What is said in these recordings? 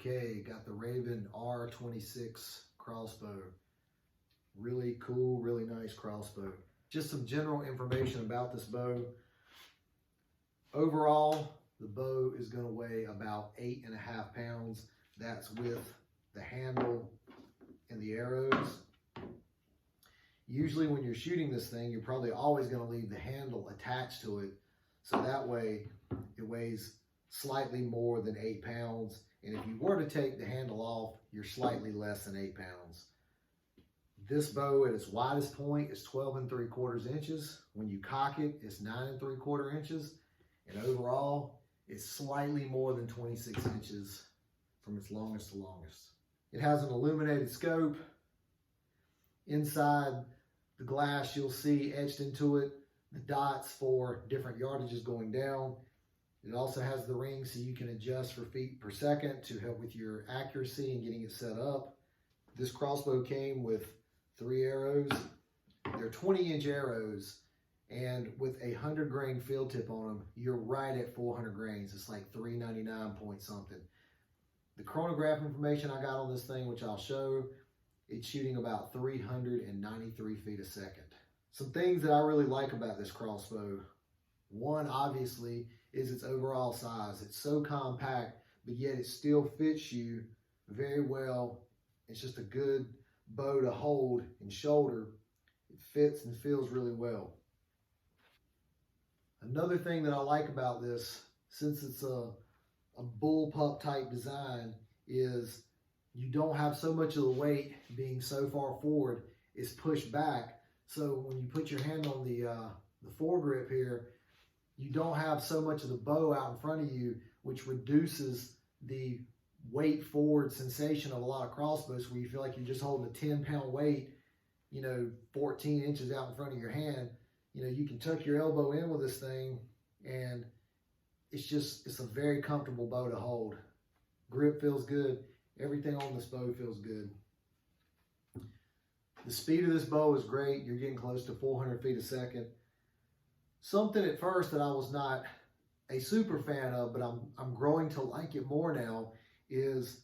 Okay, got the Ravin R26 crossbow. Really cool, really nice crossbow. Just some general information about this bow. Overall, the bow is going to weigh about 8.5 pounds. That's with the handle and the arrows. Usually when you're shooting this thing, you're probably always going to leave the handle attached to it. So that way it weighs slightly more than 8 pounds. And if you were to take the handle off, you're slightly less than 8 pounds. This bow at its widest point is 12 3/4 inches. When you cock it, it's 9 3/4 inches. And overall, it's slightly more than 26 inches from its longest to longest. It has an illuminated scope. Inside the glass, you'll see etched into it the dots for different yardages going down. It also has the ring so you can adjust for feet per second to help with your accuracy and getting it set up. This crossbow came with 3 arrows. They're 20-inch arrows, and with a 100-grain field tip on them, you're right at 400 grains. It's like 399 point something. The chronograph information I got on this thing, which I'll show, it's shooting about 393 feet a second. Some things that I really like about this crossbow. One, obviously, is its overall size. It's so compact, but yet it still fits you very well. It's just a good bow to hold and shoulder. It fits and feels really well. Another thing that I like about this, since it's a bullpup type design, is you don't have so much of the weight being so far forward. It's pushed back. So when you put your hand on the foregrip here, you don't have so much of the bow out in front of you, which reduces the weight forward sensation of a lot of crossbows where you feel like you're just holding a 10-pound weight, 14 inches out in front of your hand. You can tuck your elbow in with this thing, and it's a very comfortable bow to hold. Grip feels good. Everything on this bow feels good. The speed of this bow is great. You're getting close to 400 feet a second. Something at first that I was not a super fan of, but I'm growing to like it more now, is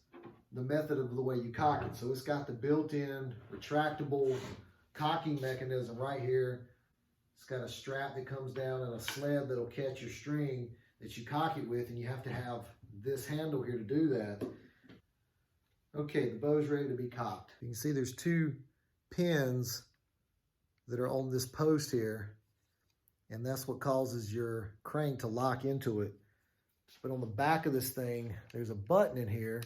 the method of the way you cock it. So it's got the built-in retractable cocking mechanism right here. It's got a strap that comes down and a sled that'll catch your string that you cock it with, and you have to have this handle here to do that. Okay, the bow's ready to be cocked. You can see there's 2 pins that are on this post here, and that's what causes your crank to lock into it. But on the back of this thing, there's a button in here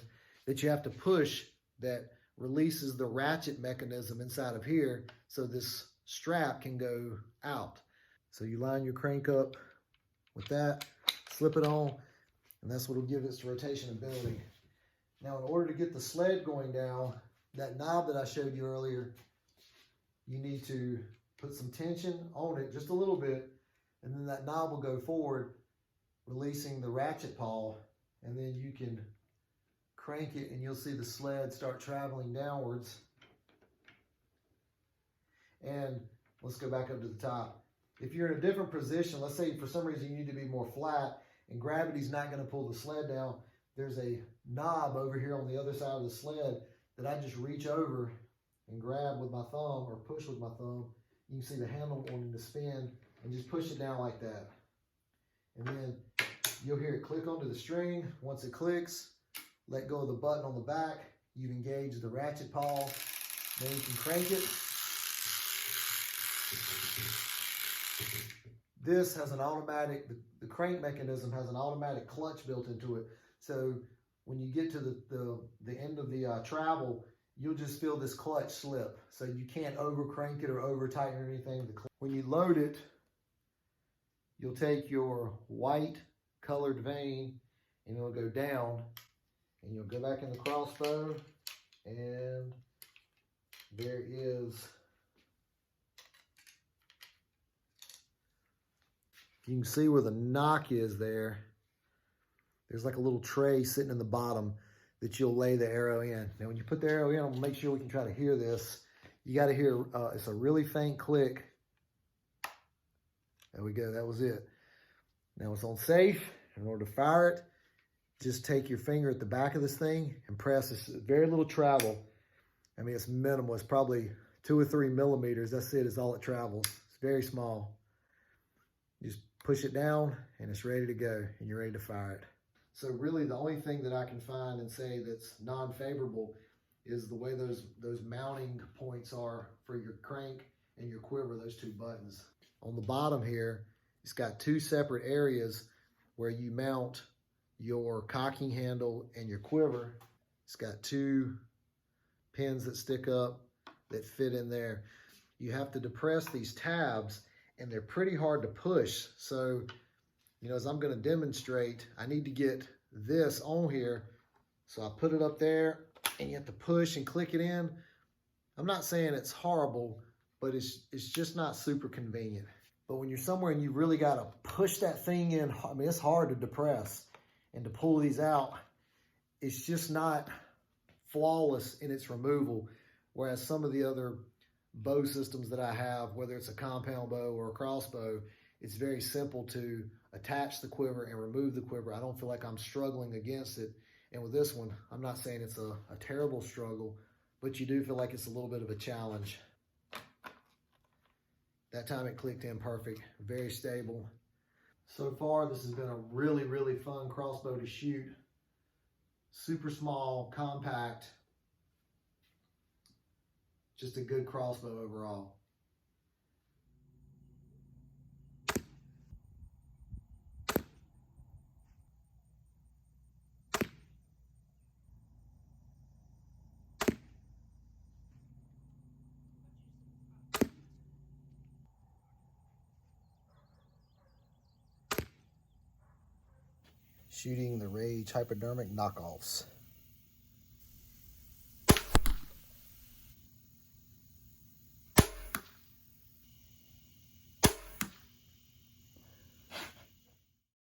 that you have to push that releases the ratchet mechanism inside of here so this strap can go out. So you line your crank up with that, slip it on, and that's what will give its rotation ability. Now, in order to get the sled going down, that knob that I showed you earlier, you need to put some tension on it, just a little bit, and then that knob will go forward, releasing the ratchet pawl, and then you can crank it and you'll see the sled start traveling downwards. And let's go back up to the top. If you're in a different position, let's say for some reason you need to be more flat and gravity's not going to pull the sled down, there's a knob over here on the other side of the sled that I just reach over and grab with my thumb or push with my thumb. You can see the handle wanting to spin, and just push it down like that. And then you'll hear it click onto the string. Once it clicks, let go of the button on the back. You've engaged the ratchet pawl. Then you can crank it. This has an automatic, the crank mechanism has an automatic clutch built into it. So when you get to the end of the travel, you'll just feel this clutch slip. So you can't over crank it or over tighten or anything. When you load it, you'll take your white colored vein and it'll go down, and you'll go back in the crossbow, and there is, you can see where the knock is there. There's like a little tray sitting in the bottom that you'll lay the arrow in. Now, when you put the arrow in, I'll make sure we can try to hear this. You got to hear, it's a really faint click. There we go, that was it. Now it's on safe. In order to fire it, just take your finger at the back of this thing and press. It's very little travel. I mean, it's minimal. It's probably 2 or 3 millimeters. That's it, is all it travels. It's very small. You just push it down and it's ready to go and you're ready to fire it. So really the only thing that I can find and say that's non-favorable is the way those mounting points are for your crank and your quiver, those 2 buttons. On the bottom here, it's got 2 separate areas where you mount your cocking handle and your quiver. It's got 2 pins that stick up that fit in there. You have to depress these tabs and they're pretty hard to push. So, you know, as I'm gonna demonstrate, I need to get this on here. So I put it up there and you have to push and click it in. I'm not saying it's horrible, but it's just not super convenient. But when you're somewhere and you really gotta push that thing in, I mean, it's hard to depress and to pull these out. It's just not flawless in its removal. Whereas some of the other bow systems that I have, whether it's a compound bow or a crossbow, it's very simple to attach the quiver and remove the quiver. I don't feel like I'm struggling against it. And with this one, I'm not saying it's a terrible struggle, but you do feel like it's a little bit of a challenge. That time it clicked in perfect, very stable. So far, this has been a really, really fun crossbow to shoot. Super small, compact. Just a good crossbow overall. Shooting the Rage hypodermic knockoffs.